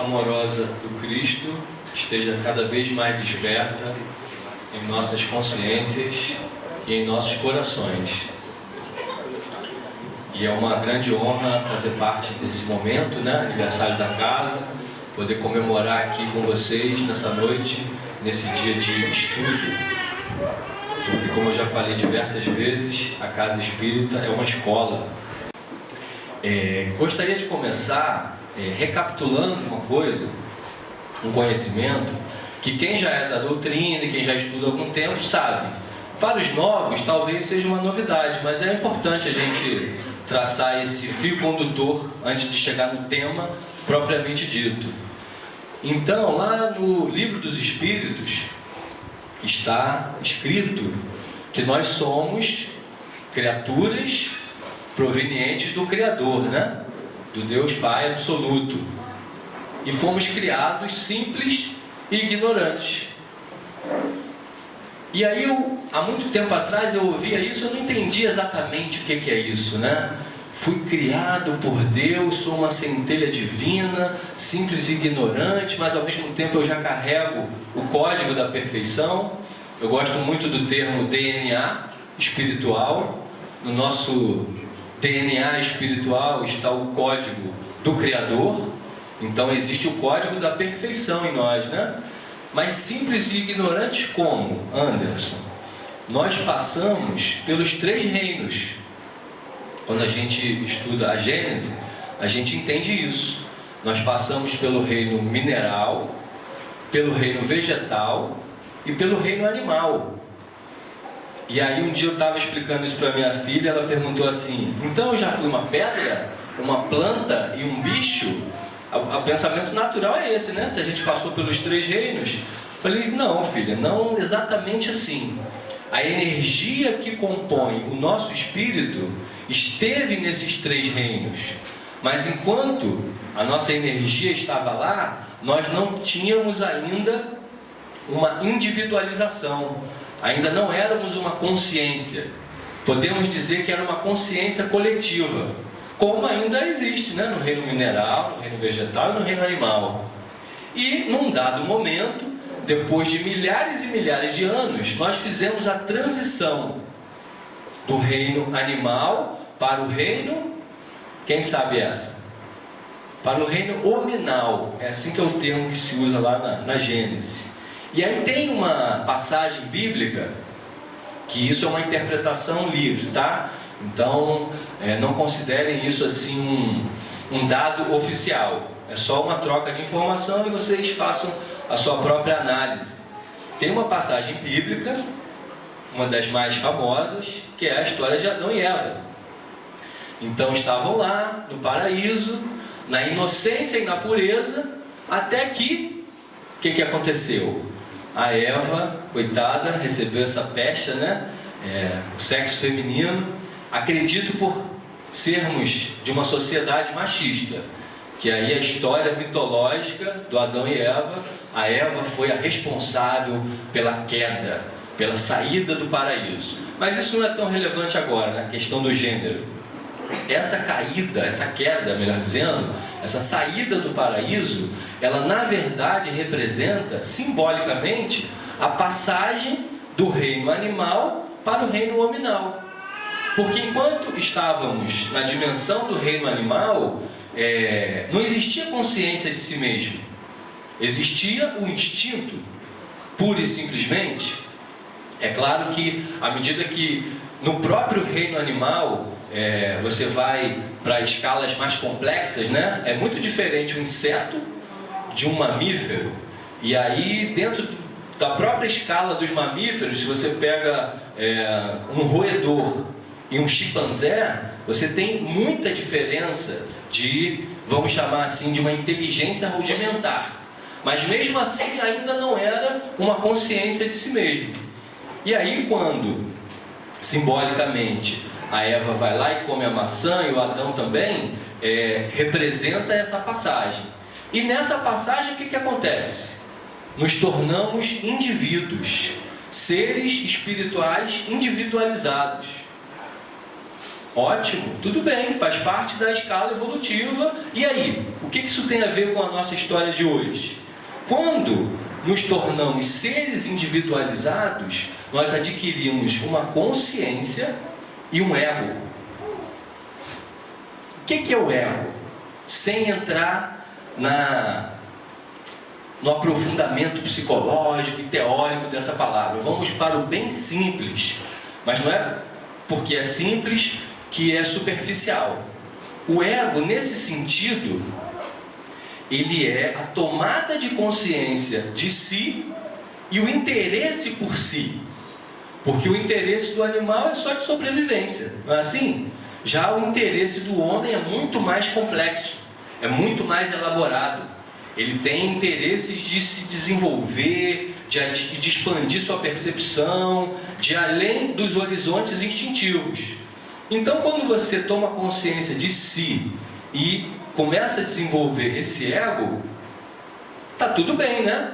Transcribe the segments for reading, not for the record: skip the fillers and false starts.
amorosa do Cristo esteja cada vez mais desperta em nossas consciências e em nossos corações. E é uma grande honra fazer parte desse momento, né? Aniversário da casa, poder comemorar aqui com vocês nessa noite, nesse dia de estudo. Porque, como eu já falei diversas vezes, a Casa Espírita é uma escola. Gostaria de começar recapitulando uma coisa, um conhecimento, que quem já é da doutrina e quem já estuda há algum tempo sabe. Para os novos, talvez seja uma novidade, mas é importante a gente traçar esse fio condutor antes de chegar no tema propriamente dito. Então, lá no Livro dos Espíritos, está escrito que nós somos criaturas provenientes do Criador, né? Do Deus Pai absoluto. E fomos criados simples e ignorantes. E aí, há muito tempo atrás, eu ouvia isso, eu não entendia exatamente o que é isso, né? Fui criado por Deus, sou uma centelha divina, simples e ignorante, mas ao mesmo tempo eu já carrego o código da perfeição. Eu gosto muito do termo DNA espiritual. No nosso DNA espiritual está o código do Criador. Então existe o código da perfeição em nós, né? Mas simples e ignorantes como, Anderson? Nós passamos pelos 3 reinos. Quando a gente estuda a Gênese, a gente entende isso. Nós passamos pelo reino mineral, pelo reino vegetal e pelo reino animal. E aí um dia eu estava explicando isso para minha filha, ela perguntou assim: então eu já fui uma pedra, uma planta e um bicho? O pensamento natural é esse, né? Se a gente passou pelos 3 reinos. Eu falei: não, filha, não exatamente assim. A energia que compõe o nosso espírito esteve nesses 3 reinos. Mas enquanto a nossa energia estava lá, nós não tínhamos ainda uma individualização. Ainda não éramos uma consciência. Podemos dizer que era uma consciência coletiva, como ainda existe, né? No reino mineral, no reino vegetal e no reino animal. E num dado momento, depois de milhares e milhares de anos, nós fizemos a transição do reino animal para o reino, quem sabe essa? Para o reino hominal. É assim que é o termo que se usa lá na Gênesis. E aí tem uma passagem bíblica, que isso é uma interpretação livre, tá? Então, não considerem isso assim um dado oficial. É só uma troca de informação e vocês façam a sua própria análise. Tem uma passagem bíblica, uma das mais famosas, que é a história de Adão e Eva. Então estavam lá no paraíso, na inocência e na pureza, até que, o que aconteceu? A Eva, coitada, recebeu essa peste, né? O sexo feminino. Acredito por sermos de uma sociedade machista, que aí a história mitológica do Adão e Eva, a Eva foi a responsável pela queda, pela saída do paraíso. Mas isso não é tão relevante agora, na questão do gênero. Essa caída, essa queda, melhor dizendo, essa saída do paraíso, ela na verdade representa, simbolicamente, a passagem do reino animal para o reino hominal. Porque enquanto estávamos na dimensão do reino animal, não existia consciência de si mesmo. Existia o instinto, pura e simplesmente. É claro que, à medida que no próprio reino animal, você vai para escalas mais complexas, né? É muito diferente um inseto de um mamífero. E aí, dentro da própria escala dos mamíferos, se você pega um roedor e um chimpanzé, você tem muita diferença de, vamos chamar assim, de uma inteligência rudimentar. Mas mesmo assim ainda não era uma consciência de si mesmo. E aí quando, simbolicamente, a Eva vai lá e come a maçã e o Adão também, representa essa passagem. E nessa passagem o que acontece? Nos tornamos indivíduos, seres espirituais individualizados. Ótimo, tudo bem, faz parte da escala evolutiva. E aí, o que isso tem a ver com a nossa história de hoje? Quando nos tornamos seres individualizados, nós adquirimos uma consciência e um ego. O que é o ego? Sem entrar no aprofundamento psicológico e teórico dessa palavra. Vamos para o bem simples, mas não é porque é simples que é superficial. O ego, nesse sentido, ele é a tomada de consciência de si e o interesse por si. Porque o interesse do animal é só de sobrevivência, não é assim? Já o interesse do homem é muito mais complexo, é muito mais elaborado. Ele tem interesses de se desenvolver, de expandir sua percepção, de além dos horizontes instintivos. Então, quando você toma consciência de si e começa a desenvolver esse ego, tá tudo bem, né?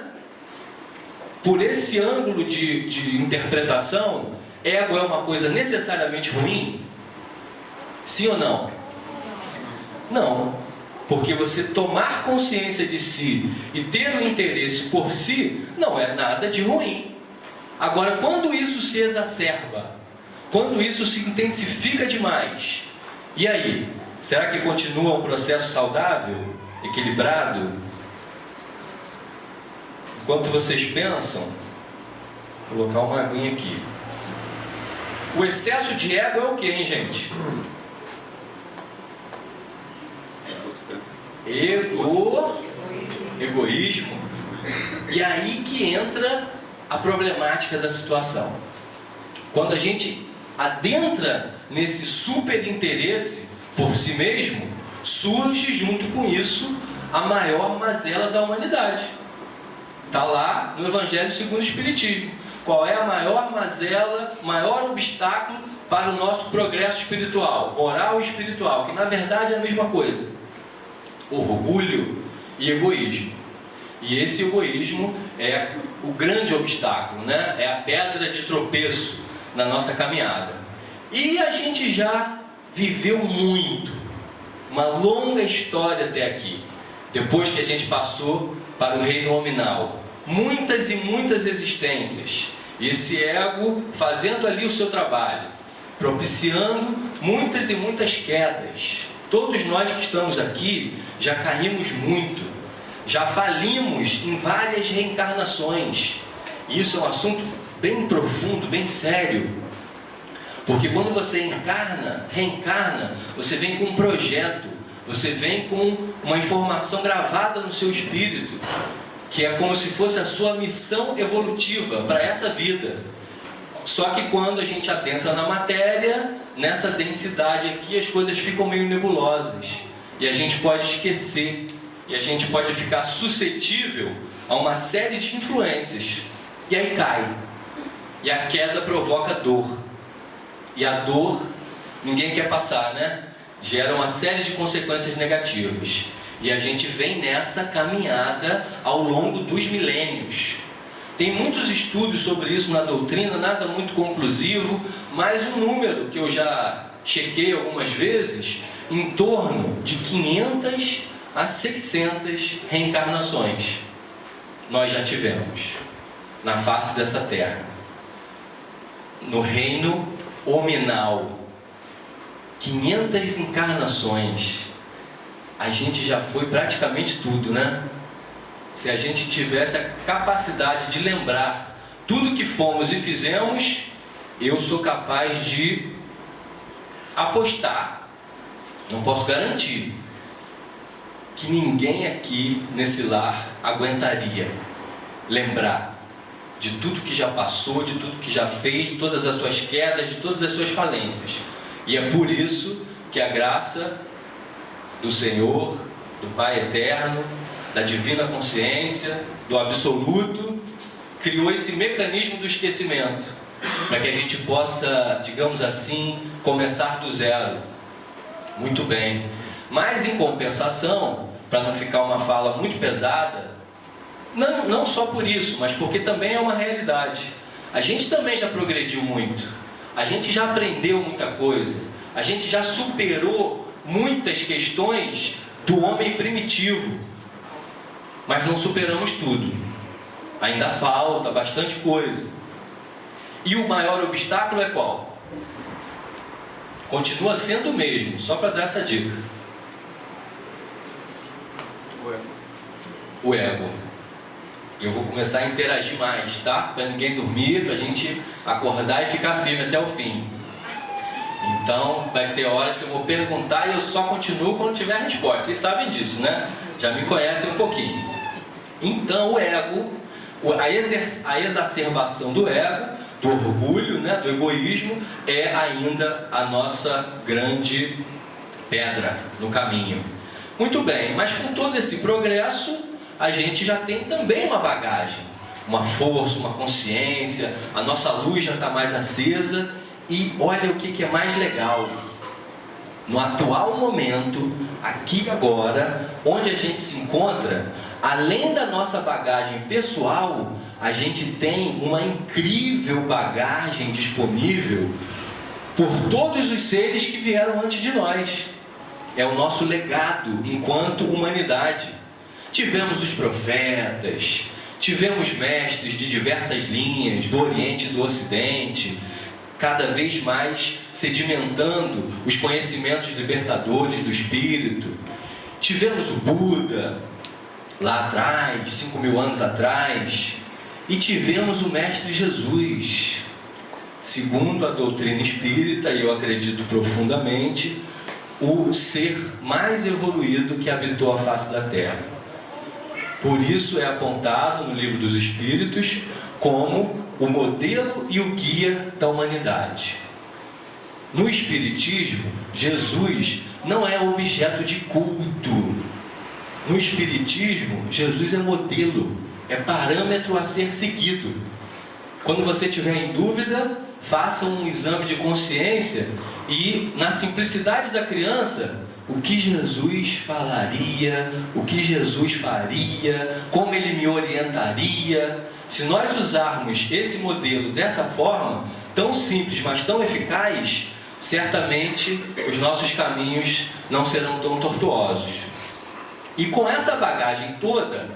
Por esse ângulo de interpretação, ego é uma coisa necessariamente ruim? Sim ou não? Não, porque você tomar consciência de si e ter um interesse por si não é nada de ruim. Agora, quando isso se exacerba, quando isso se intensifica demais, e aí? Será que continua um processo saudável, equilibrado? Enquanto vocês pensam, vou colocar uma aguinha aqui. O excesso de ego é o que, hein, gente? Egoísmo. E aí que entra a problemática da situação. Quando a gente adentra nesse super interesse por si mesmo, surge junto com isso a maior mazela da humanidade. Está lá no Evangelho segundo o Espiritismo. Qual é a maior mazela, maior obstáculo para o nosso progresso espiritual, moral e espiritual, que na verdade é a mesma coisa: orgulho e egoísmo. E esse egoísmo é o grande obstáculo, né? É a pedra de tropeço na nossa caminhada. E a gente já viveu muito, uma longa história até aqui, depois que a gente passou para o reino nominal. Muitas e muitas existências. E esse ego fazendo ali o seu trabalho, propiciando muitas e muitas quedas. Todos nós que estamos aqui já caímos muito, já falimos em várias reencarnações. E isso é um assunto bem profundo, bem sério. Porque quando você reencarna, você vem com um projeto, você vem com uma informação gravada no seu espírito, que é como se fosse a sua missão evolutiva para essa vida. Só que quando a gente adentra na matéria, nessa densidade aqui, as coisas ficam meio nebulosas. E a gente pode esquecer, e a gente pode ficar suscetível a uma série de influências. E aí cai. E a queda provoca dor. E a dor, ninguém quer passar, né? Gera uma série de consequências negativas. E a gente vem nessa caminhada ao longo dos milênios. Tem muitos estudos sobre isso na doutrina, nada muito conclusivo, mas um número que eu já chequei algumas vezes, em torno de 500 a 600 reencarnações nós já tivemos na face dessa terra. No reino hominal, 500 encarnações. A gente já foi praticamente tudo, né? Se a gente tivesse a capacidade de lembrar tudo que fomos e fizemos, eu sou capaz de apostar, não posso garantir, que ninguém aqui nesse lar aguentaria lembrar de tudo que já passou, de tudo que já fez, de todas as suas quedas, de todas as suas falências. E é por isso que a graça do Senhor, do Pai Eterno, da Divina Consciência, do Absoluto, criou esse mecanismo do esquecimento, para que a gente possa, digamos assim, começar do zero. Muito bem. Mas em compensação, para não ficar uma fala muito pesada, não só por isso, mas porque também é uma realidade. A gente também já progrediu muito. A gente já aprendeu muita coisa. A gente já superou muitas questões do homem primitivo, mas não superamos tudo. Ainda falta bastante coisa. E o maior obstáculo é qual? Continua sendo o mesmo, só para dar essa dica. O ego. Eu vou começar a interagir mais, tá? Para ninguém dormir, para a gente acordar e ficar firme até o fim. Então, vai ter horas que eu vou perguntar e eu só continuo quando tiver a resposta. Vocês sabem disso, né? Já me conhecem um pouquinho. Então, o ego, a exacerbação do ego, do orgulho, né, do egoísmo, é ainda a nossa grande pedra no caminho. Muito bem, mas com todo esse progresso, a gente já tem também uma bagagem, uma força, uma consciência, a nossa luz já está mais acesa. E olha o que é mais legal. No atual momento, aqui agora, onde a gente se encontra, além da nossa bagagem pessoal, a gente tem uma incrível bagagem disponível por todos os seres que vieram antes de nós. É o nosso legado enquanto humanidade. Tivemos os profetas, tivemos mestres de diversas linhas, do Oriente e do Ocidente, cada vez mais sedimentando os conhecimentos libertadores do Espírito. Tivemos o Buda, lá atrás, 5.000 anos atrás, e tivemos o Mestre Jesus. Segundo a doutrina espírita, e eu acredito profundamente, o ser mais evoluído que habitou a face da Terra. Por isso é apontado no Livro dos Espíritos como o modelo e o guia da humanidade. No Espiritismo, Jesus não é objeto de culto. No Espiritismo, Jesus é modelo, é parâmetro a ser seguido. Quando você tiver em dúvida, faça um exame de consciência e, na simplicidade da criança, o que Jesus falaria, o que Jesus faria, como Ele me orientaria. Se nós usarmos esse modelo dessa forma, tão simples, mas tão eficaz, certamente os nossos caminhos não serão tão tortuosos. E com essa bagagem toda,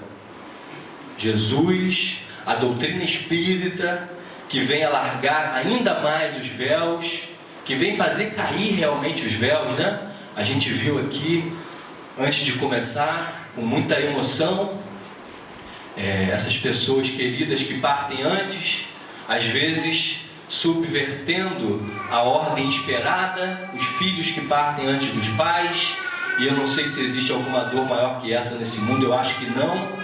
Jesus, a doutrina espírita, que vem alargar ainda mais os véus, que vem fazer cair realmente os véus, né? A gente viu aqui, antes de começar, com muita emoção, essas pessoas queridas que partem antes, às vezes subvertendo a ordem esperada, os filhos que partem antes dos pais, e eu não sei se existe alguma dor maior que essa nesse mundo, eu acho que não.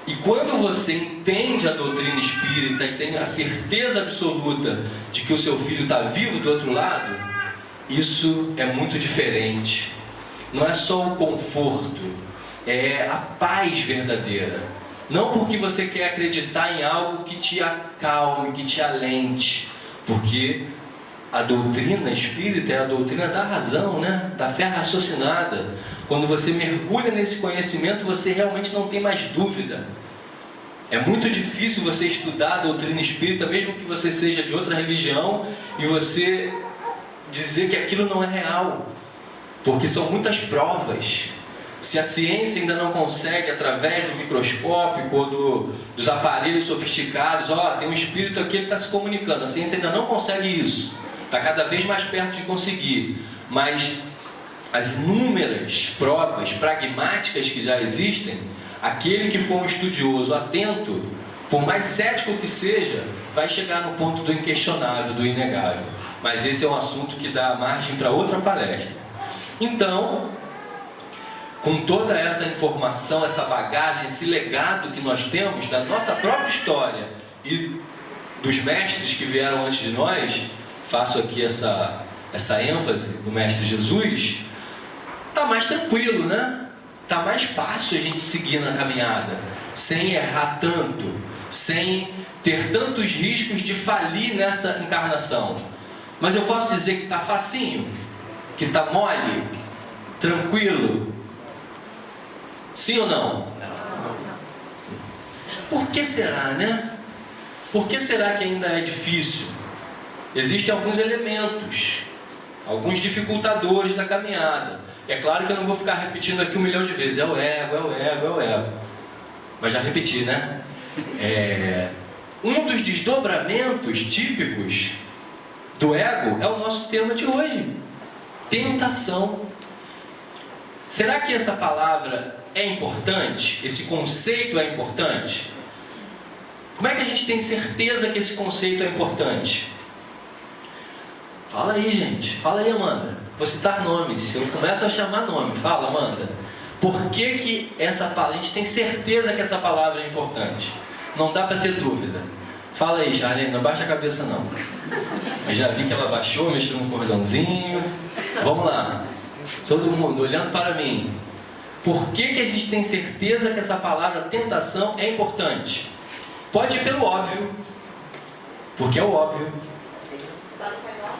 E quando você entende a doutrina espírita e tem a certeza absoluta de que o seu filho está vivo do outro lado, isso é muito diferente. Não é só o conforto, é a paz verdadeira. Não porque você quer acreditar em algo que te acalme, que te alente, porque a doutrina espírita é a doutrina da razão, né? Da fé raciocinada. Quando você mergulha nesse conhecimento, você realmente não tem mais dúvida. É muito difícil você estudar a doutrina espírita, mesmo que você seja de outra religião, e você dizer que aquilo não é real, porque são muitas provas. Se a ciência ainda não consegue, através do microscópio ou dos aparelhos sofisticados, tem um espírito aqui, ele está se comunicando. A ciência ainda não consegue isso, está cada vez mais perto de conseguir, mas as inúmeras provas pragmáticas que já existem, aquele que for um estudioso atento, por mais cético que seja, vai chegar no ponto do inquestionável, do inegável. Mas esse é um assunto que dá margem para outra palestra. Então, com toda essa informação, essa bagagem, esse legado que nós temos da nossa própria história e dos mestres que vieram antes de nós, faço aqui essa ênfase no Mestre Jesus, está mais tranquilo, né? Está mais fácil a gente seguir na caminhada, sem errar tanto, sem ter tantos riscos de falir nessa encarnação. Mas eu posso dizer que está facinho, que está mole, tranquilo. Sim ou não? Por que será, né? Por que será que ainda é difícil? Existem alguns elementos. alguns dificultadores da caminhada. É claro que eu não vou ficar repetindo aqui 1 milhão de vezes, é o ego, é o ego, é o ego. Mas já repeti, né? Um dos desdobramentos típicos do ego é o nosso tema de hoje: tentação. Será que essa palavra é importante? Esse conceito é importante? Como é que a gente tem certeza que esse conceito é importante? Fala aí, gente. Fala aí, Amanda. Vou citar nomes. Eu começo a chamar nome. Fala, Amanda. Por que essa palavra... A gente tem certeza que essa palavra é importante? Não dá para ter dúvida. Fala aí, Charlene. Não baixa a cabeça, não. Eu já vi que ela baixou, mexeu no cordãozinho. Vamos lá. Todo mundo olhando para mim. Por que a gente tem certeza que essa palavra tentação é importante? Pode ir pelo óbvio. Porque é o óbvio.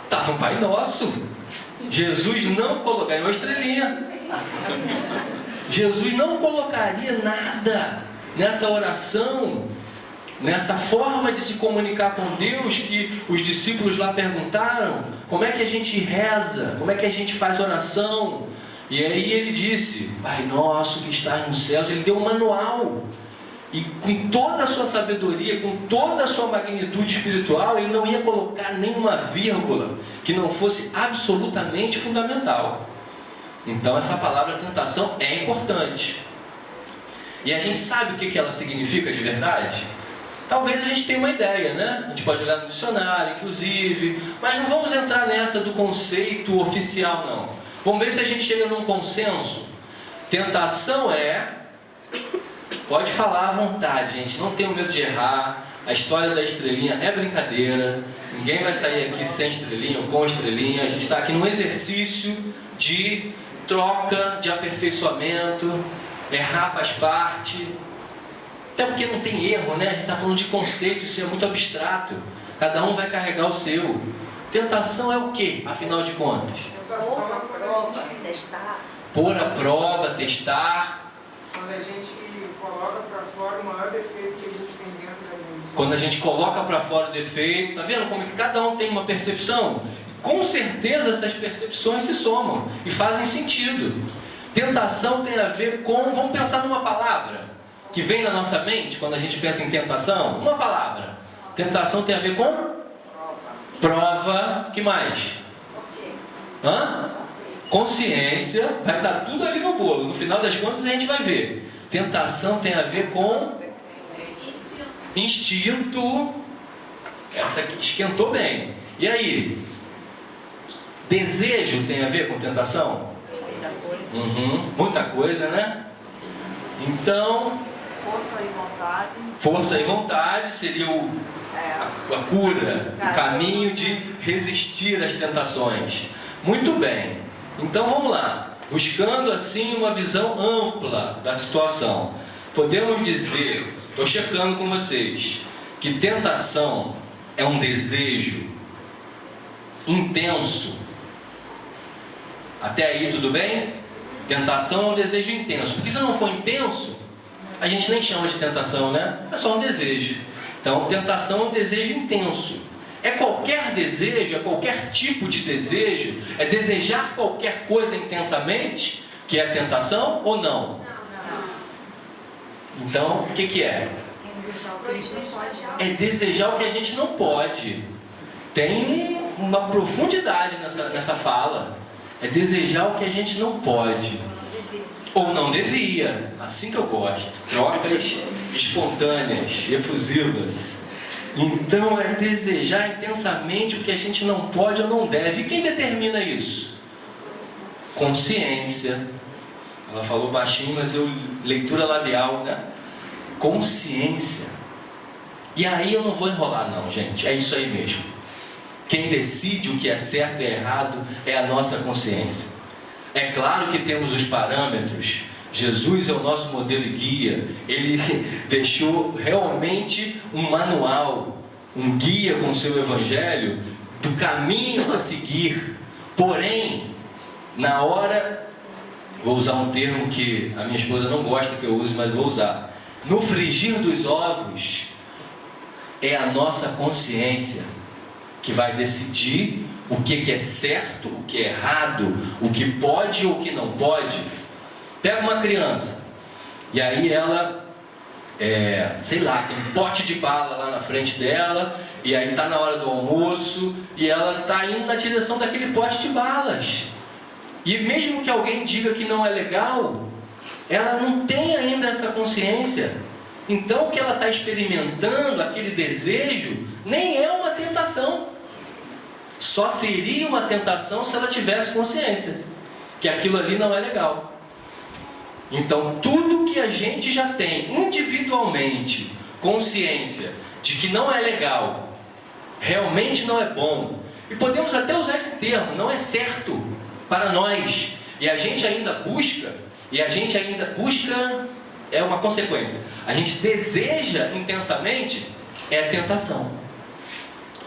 Está no Pai Nosso. Jesus não colocaria uma estrelinha. Jesus não colocaria nada nessa oração, nessa forma de se comunicar com Deus, que os discípulos lá perguntaram: como é que a gente reza? Como é que a gente faz oração? E aí ele disse: Pai Nosso que estás nos céus. Ele deu um manual. E com toda a sua sabedoria, com toda a sua magnitude espiritual, ele não ia colocar nenhuma vírgula que não fosse absolutamente fundamental. Então essa palavra tentação é importante. E a gente sabe o que ela significa de verdade? Talvez a gente tenha uma ideia, né? A gente pode olhar no dicionário, inclusive, mas não vamos entrar nessa do conceito oficial, não. Vamos ver se a gente chega num consenso. Tentação é... Pode falar à vontade, gente. Não tenham medo de errar. A história da estrelinha é brincadeira. Ninguém vai sair aqui sem estrelinha ou com estrelinha. A gente está aqui num exercício de troca, de aperfeiçoamento. Errar faz parte. Até porque não tem erro, né? A gente está falando de conceito, isso é muito abstrato. Cada um vai carregar o seu. Tentação é o quê, afinal de contas? Pôr a prova, testar. Pôr a prova, testar. Quando a gente coloca para fora o maior defeito que a gente tem dentro da gente. Quando a gente coloca para fora o defeito, tá vendo como que cada um tem uma percepção? Com certeza essas percepções se somam e fazem sentido. Tentação tem a ver com... Vamos pensar numa palavra que vem na nossa mente quando a gente pensa em tentação. Uma palavra. Tentação tem a ver com? Prova. Que mais? Consciência. Vai estar tudo ali no bolo. No final das contas a gente vai ver. Tentação tem a ver com instinto. Essa aqui esquentou bem. E aí? Desejo tem a ver com tentação? Muita coisa, né? Então, força e vontade seria a cura, o caminho de resistir às tentações. Muito bem. Então vamos lá. Buscando assim uma visão ampla da situação, podemos dizer, estou checando com vocês, que tentação é um desejo intenso. Até aí tudo bem? Tentação é um desejo intenso. Porque se não for intenso, a gente nem chama de tentação, né? É só um desejo. Então, tentação é um desejo intenso. É qualquer desejo, é qualquer tipo de desejo, é desejar qualquer coisa intensamente, que é tentação ou não? Então, o que é? É desejar o que a gente não pode. Tem uma profundidade nessa fala. É desejar o que a gente não pode. Ou não devia. Assim que eu gosto. Trocas espontâneas, efusivas. Então é desejar intensamente o que a gente não pode ou não deve. E quem determina isso? Consciência. Ela falou baixinho, mas leitura labial, né? Consciência. E aí eu não vou enrolar não, gente. É isso aí mesmo. Quem decide o que é certo e errado é a nossa consciência. É claro que temos os parâmetros. Jesus é o nosso modelo e guia. Ele deixou realmente um manual, um guia com o seu evangelho do caminho a seguir. Porém, na hora, vou usar um termo que a minha esposa não gosta que eu use, mas vou usar. No frigir dos ovos, é a nossa consciência que vai decidir o que é certo, o que é errado, o que pode ou o que não pode. Pega uma criança, e aí ela, sei lá, tem um pote de bala lá na frente dela, e aí está na hora do almoço, e ela está indo na direção daquele pote de balas. E mesmo que alguém diga que não é legal, ela não tem ainda essa consciência. Então o que ela está experimentando, aquele desejo, nem é uma tentação. Só seria uma tentação se ela tivesse consciência que aquilo ali não é legal. Então tudo que a gente já tem individualmente consciência de que não é legal, realmente não é bom, e podemos até usar esse termo, não é certo para nós, e a gente ainda busca, é uma consequência, a gente deseja intensamente, é tentação.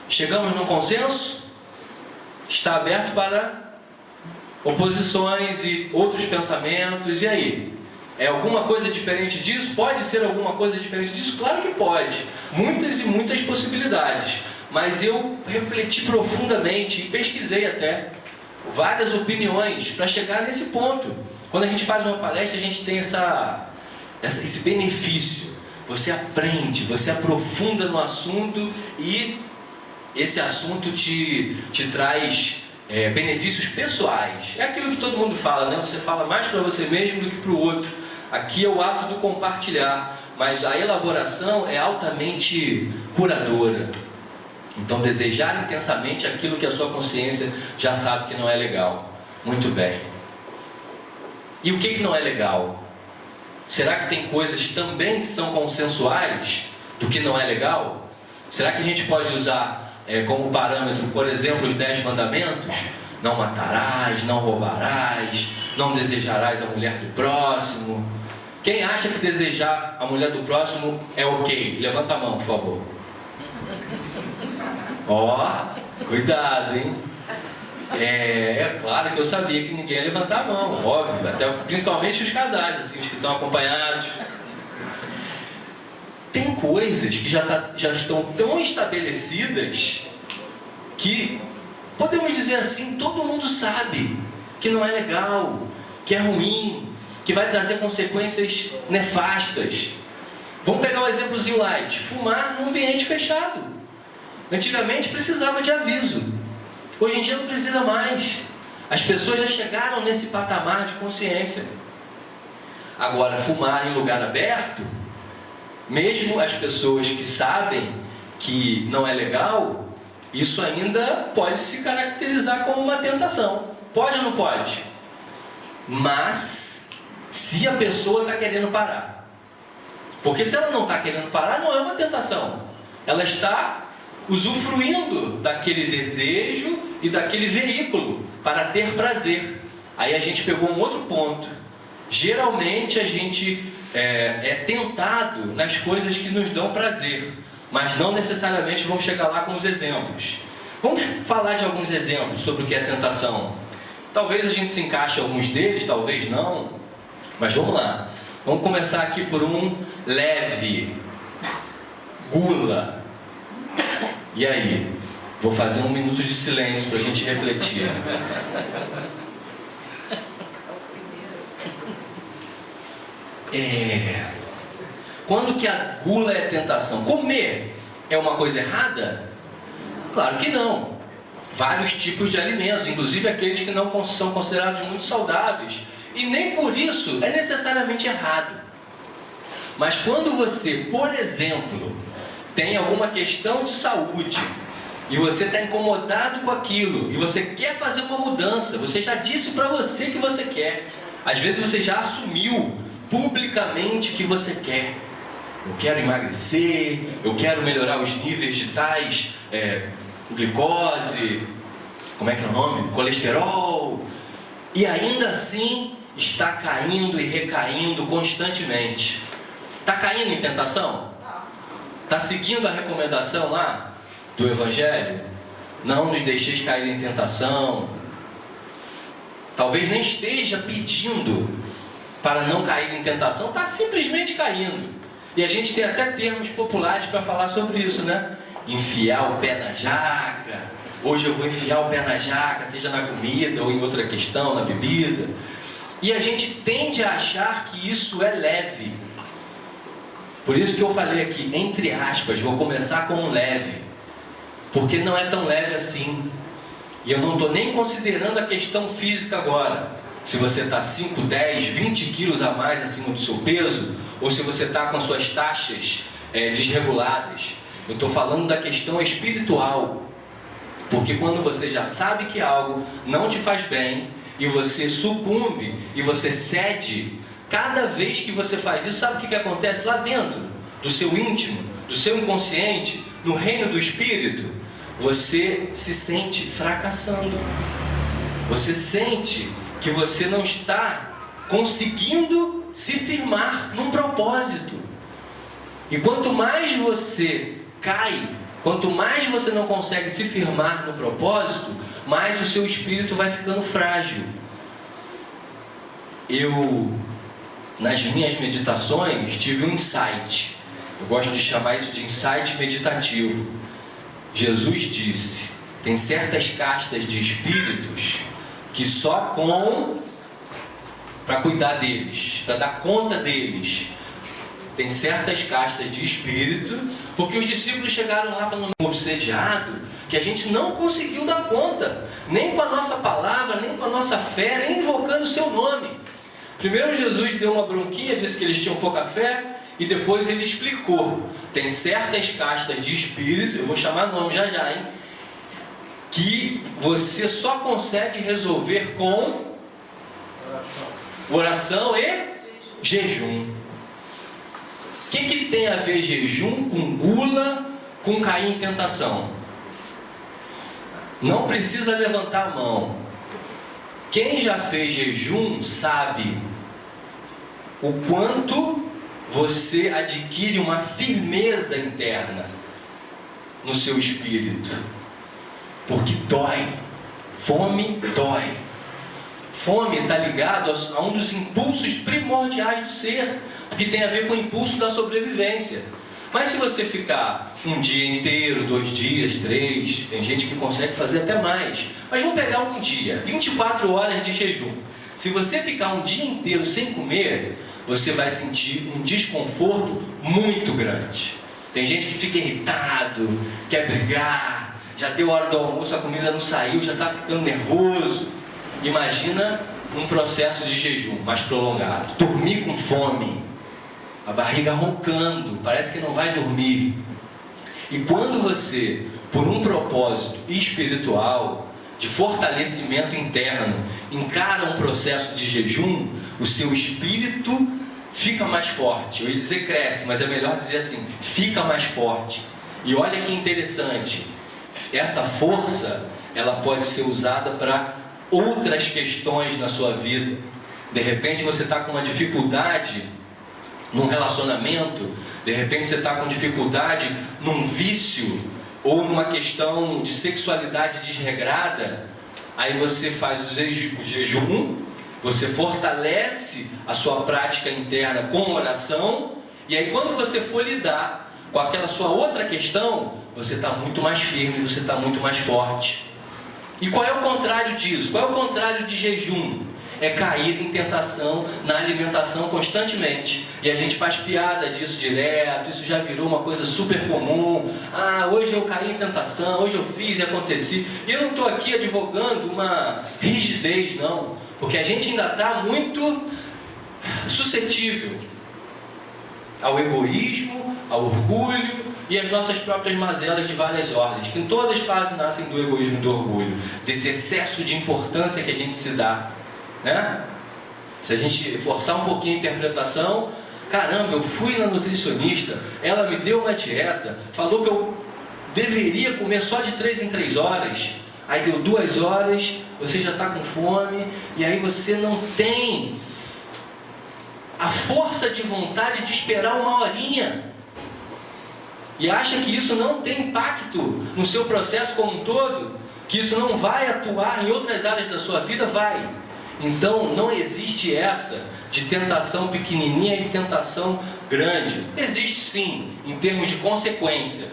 Chegamos num consenso? Está aberto para oposições e outros pensamentos, e aí? É alguma coisa diferente disso? Pode ser alguma coisa diferente disso? Claro que pode, muitas e muitas possibilidades, mas eu refleti profundamente e pesquisei até várias opiniões para chegar nesse ponto. Quando a gente faz uma palestra, a gente tem esse benefício, você aprende, você aprofunda no assunto e esse assunto te traz benefícios pessoais. É aquilo que todo mundo fala, né? Você fala mais para você mesmo do que para o outro. Aqui é o ato do compartilhar, mas a elaboração é altamente curadora. Então desejar intensamente aquilo que a sua consciência já sabe que não é legal. Muito bem. E o que não é legal? Será que tem coisas também que são consensuais do que não é legal? Será que a gente pode usar como parâmetro, por exemplo, os 10 mandamentos? Não matarás, não roubarás, não desejarás a mulher do próximo. Quem acha que desejar a mulher do próximo é ok? Levanta a mão, por favor. Cuidado, hein? É claro que eu sabia que ninguém ia levantar a mão, óbvio, até, principalmente os casais, assim, os que estão acompanhados. Tem coisas que já estão tão estabelecidas que, podemos dizer assim, todo mundo sabe que não é legal, que é ruim, que vai trazer consequências nefastas. Vamos pegar um exemplozinho light: fumar num ambiente fechado. Antigamente precisava de aviso, hoje em dia não precisa mais. As pessoas já chegaram nesse patamar de consciência. Agora, fumar em lugar aberto, mesmo as pessoas que sabem que não é legal, isso ainda pode se caracterizar como uma tentação. Pode ou não pode? Mas, se a pessoa está querendo parar. Porque se ela não está querendo parar, não é uma tentação. Ela está usufruindo daquele desejo e daquele veículo para ter prazer. Aí a gente pegou um outro ponto. Geralmente a gente é tentado nas coisas que nos dão prazer, mas não necessariamente vamos chegar lá com os exemplos. Vamos falar de alguns exemplos sobre o que é tentação. Talvez a gente se encaixe em alguns deles, talvez não, mas vamos lá. Vamos começar aqui por um leve: gula. E aí? Vou fazer um minuto de silêncio para a gente refletir. Quando que a gula é tentação? Comer é uma coisa errada? Claro que não. Vários tipos de alimentos, inclusive aqueles que não são considerados muito saudáveis, e nem por isso é necessariamente errado. Mas quando você, por exemplo, tem alguma questão de saúde e você está incomodado com aquilo e você quer fazer uma mudança, você já disse para você que você quer, às vezes você já assumiu publicamente que você quer: eu quero emagrecer, eu quero melhorar os níveis de tais glicose, como é que é o nome? Colesterol, e ainda assim está caindo e recaindo constantemente. Está caindo em tentação? Está seguindo a recomendação lá do Evangelho? Não nos deixeis cair em tentação. Talvez nem esteja pedindo para não cair em tentação, está simplesmente caindo. E a gente tem até termos populares para falar sobre isso, né? enfiar o pé na jaca. Hoje eu vou enfiar o pé na jaca, seja na comida ou em outra questão, na bebida. E a gente tende a achar que isso é leve. Por isso que eu falei aqui, entre aspas, vou começar com um leve. Porque não é tão leve assim. E eu não estou nem considerando a questão física agora. Se você está 5, 10, 20 quilos a mais acima do seu peso, ou se você está com suas taxas desreguladas. Eu estou falando da questão espiritual. Porque quando você já sabe que algo não te faz bem, e você sucumbe, e você cede, cada vez que você faz isso, sabe o que acontece lá dentro? Do seu íntimo, do seu inconsciente, no reino do Espírito, você se sente fracassando. Você sente que você não está conseguindo se firmar num propósito. E quanto mais você cai, quanto mais você não consegue se firmar no propósito, mais o seu espírito vai ficando frágil. Eu, nas minhas meditações, tive um insight. Eu gosto de chamar isso de insight meditativo. Jesus disse, tem certas castas de espíritos que só com para cuidar deles, para dar conta deles. Tem certas castas de espírito, porque os discípulos chegaram lá falando obsediado, que a gente não conseguiu dar conta, nem com a nossa palavra, nem com a nossa fé, nem invocando o seu nome. Primeiro Jesus deu uma bronquinha, disse que eles tinham pouca fé, e depois ele explicou. Tem certas castas de espírito, eu vou chamar nome já já, hein? Que você só consegue resolver com oração e jejum. O que tem a ver jejum com gula, com cair em tentação? Não precisa levantar a mão. Quem já fez jejum sabe o quanto você adquire uma firmeza interna no seu espírito. Porque dói. Fome dói. Fome está ligado a um dos impulsos primordiais do ser, que tem a ver com o impulso da sobrevivência. Mas se você ficar um dia inteiro, 2 dias, 3, tem gente que consegue fazer até mais. Mas vamos pegar um dia, 24 horas de jejum. Se você ficar um dia inteiro sem comer, você vai sentir um desconforto muito grande. Tem gente que fica irritado, quer brigar, já deu hora do almoço, a comida não saiu, já está ficando nervoso. Imagina um processo de jejum mais prolongado. Dormir com fome, a barriga roncando, parece que não vai dormir. E quando você, por um propósito espiritual, de fortalecimento interno, encara um processo de jejum, o seu espírito fica mais forte. Eu ia dizer cresce, mas é melhor dizer assim, fica mais forte. E olha que interessante, essa força, ela pode ser usada para outras questões na sua vida. De repente você está com uma dificuldade num relacionamento, de repente você está com dificuldade num vício, ou numa questão de sexualidade desregrada, aí você faz o jejum, você fortalece a sua prática interna com oração, e aí quando você for lidar com aquela sua outra questão, você está muito mais firme, você está muito mais forte. E qual é o contrário disso? Qual é o contrário de jejum? É cair em tentação na alimentação constantemente. E a gente faz piada disso direto, isso já virou uma coisa super comum. Ah, hoje eu caí em tentação, hoje eu fiz e aconteci. E eu não estou aqui advogando uma rigidez, não. Porque a gente ainda está muito suscetível ao egoísmo, ao orgulho e às nossas próprias mazelas de várias ordens, que todas quase nascem do egoísmo e do orgulho, desse excesso de importância que a gente se dá. Né? Se a gente forçar um pouquinho a interpretação, caramba, eu fui na nutricionista, ela me deu uma dieta, falou que eu deveria comer só de 3 em 3 horas, aí deu 2 horas, você já está com fome, e aí você não tem a força de vontade de esperar 1 horinha, e acha que isso não tem impacto no seu processo como um todo, que isso não vai atuar em outras áreas da sua vida, vai. Então não existe essa de tentação pequenininha e tentação grande. Existe sim, em termos de consequência.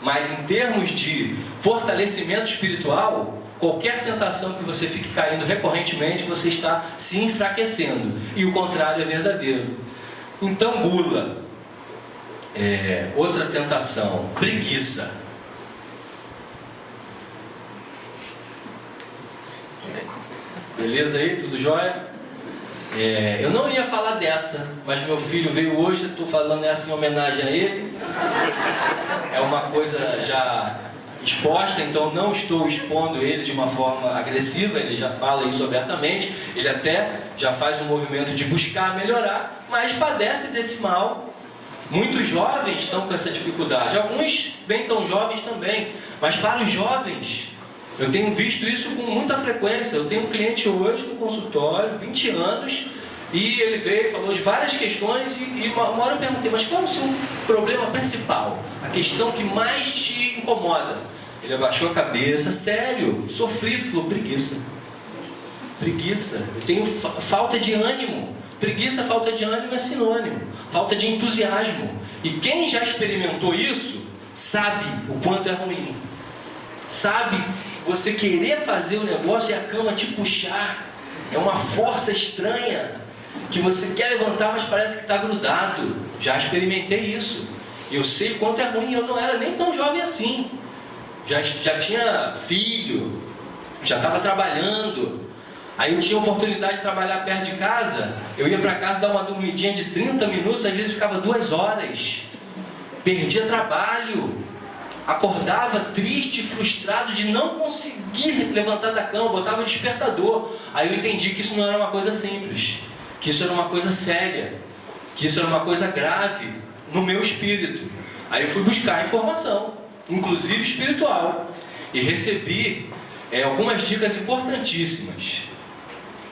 Mas em termos de fortalecimento espiritual, qualquer tentação que você fique caindo recorrentemente, você está se enfraquecendo. E o contrário é verdadeiro. Então, gula. Outra tentação, preguiça. Beleza aí? Tudo jóia? Eu não ia falar dessa, mas meu filho veio hoje, estou falando essa em homenagem a ele. É uma coisa já exposta, então não estou expondo ele de uma forma agressiva, ele já fala isso abertamente, ele até já faz um movimento de buscar melhorar, mas padece desse mal. Muitos jovens estão com essa dificuldade, alguns bem tão jovens também, mas para os jovens, eu tenho visto isso com muita frequência. Eu tenho um cliente hoje no consultório, 20 anos, e ele veio e falou de várias questões, e uma hora eu perguntei, mas qual é o seu problema principal? A questão que mais te incomoda? Ele abaixou a cabeça, sério, sofrido, falou, preguiça. Preguiça, eu tenho falta de ânimo. Preguiça, falta de ânimo é sinônimo, falta de entusiasmo. E quem já experimentou isso, sabe o quanto é ruim. Sabe, você querer fazer o negócio e a cama te puxar. É uma força estranha, que você quer levantar, mas parece que está grudado. Já experimentei isso. Eu sei o quanto é ruim, eu não era nem tão jovem assim. Já tinha filho, já estava trabalhando. Aí eu tinha oportunidade de trabalhar perto de casa. Eu ia para casa dar uma dormidinha de 30 minutos, às vezes ficava 2 horas. Perdia trabalho. Acordava triste, frustrado de não conseguir levantar da cama, botava o despertador. Aí eu entendi que isso não era uma coisa simples, que isso era uma coisa séria, que isso era uma coisa grave no meu espírito. Aí eu fui buscar informação, inclusive espiritual, e recebi algumas dicas importantíssimas.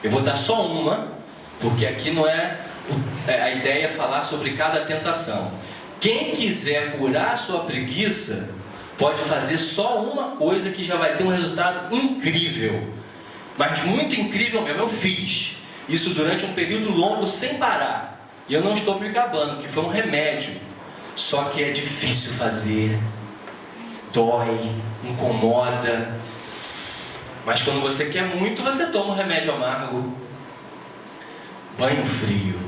Eu vou dar só uma, porque aqui não a ideia é falar sobre cada tentação. Quem quiser curar a sua preguiça, pode fazer só uma coisa que já vai ter um resultado incrível. Mas muito incrível mesmo, eu fiz isso durante um período longo sem parar. E eu não estou me gabando, que foi um remédio. Só que é difícil fazer, dói, incomoda. Mas quando você quer muito, você toma um remédio amargo. Banho frio.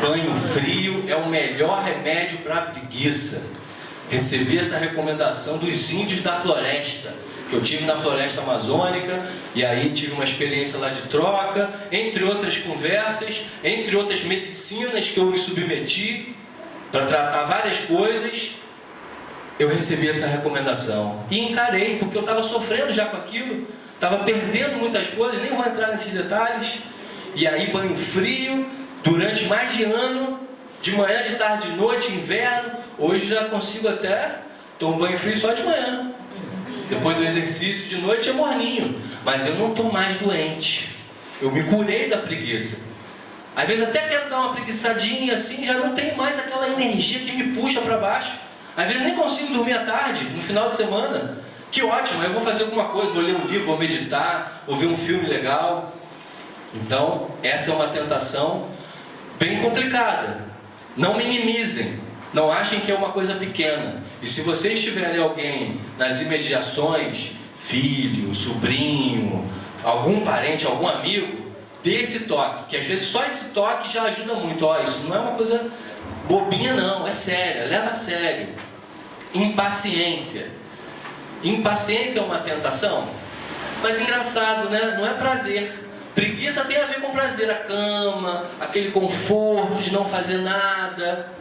Banho frio é o melhor remédio para a preguiça. Recebi essa recomendação dos índios da floresta, que eu tive na floresta amazônica, e aí tive uma experiência lá de troca, entre outras conversas, entre outras medicinas que eu me submeti para tratar várias coisas. Eu recebi essa recomendação e encarei, porque eu estava sofrendo já com aquilo, estava perdendo muitas coisas, nem vou entrar nesses detalhes. E aí banho frio, durante mais de ano, de manhã, de tarde, de noite, inverno. Hoje já consigo até tomar banho frio só de manhã. Depois do exercício de noite é morninho, mas eu não estou mais doente. Eu me curei da preguiça. Às vezes até quero dar uma preguiçadinha assim, já não tenho mais aquela energia que me puxa para baixo. Às vezes nem consigo dormir à tarde, no final de semana. Que ótimo, eu vou fazer alguma coisa, vou ler um livro, vou meditar, vou ver um filme legal. Então, essa é uma tentação bem complicada. Não minimizem, não achem que é uma coisa pequena. E se vocês tiverem alguém nas imediações, filho, sobrinho, algum parente, algum amigo, dê esse toque, que às vezes só esse toque já ajuda muito. Isso não é uma coisa bobinha não, é séria, leva a sério. Impaciência. Impaciência é uma tentação, mas engraçado, né? Não é prazer. Preguiça tem a ver com prazer, a cama, aquele conforto de não fazer nada.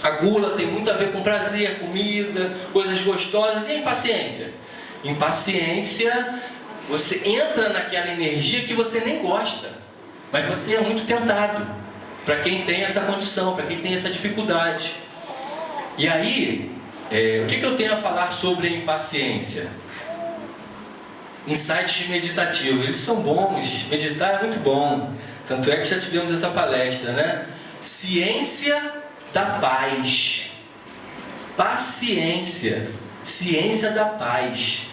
A gula tem muito a ver com prazer, comida, coisas gostosas. E a impaciência? Impaciência, você entra naquela energia que você nem gosta, mas você é muito tentado. Para quem tem essa condição, para quem tem essa dificuldade. E aí, o que eu tenho a falar sobre a impaciência? Insights meditativos, eles são bons, meditar é muito bom. Tanto é que já tivemos essa palestra, né? Ciência da paz. Paciência, ciência da paz.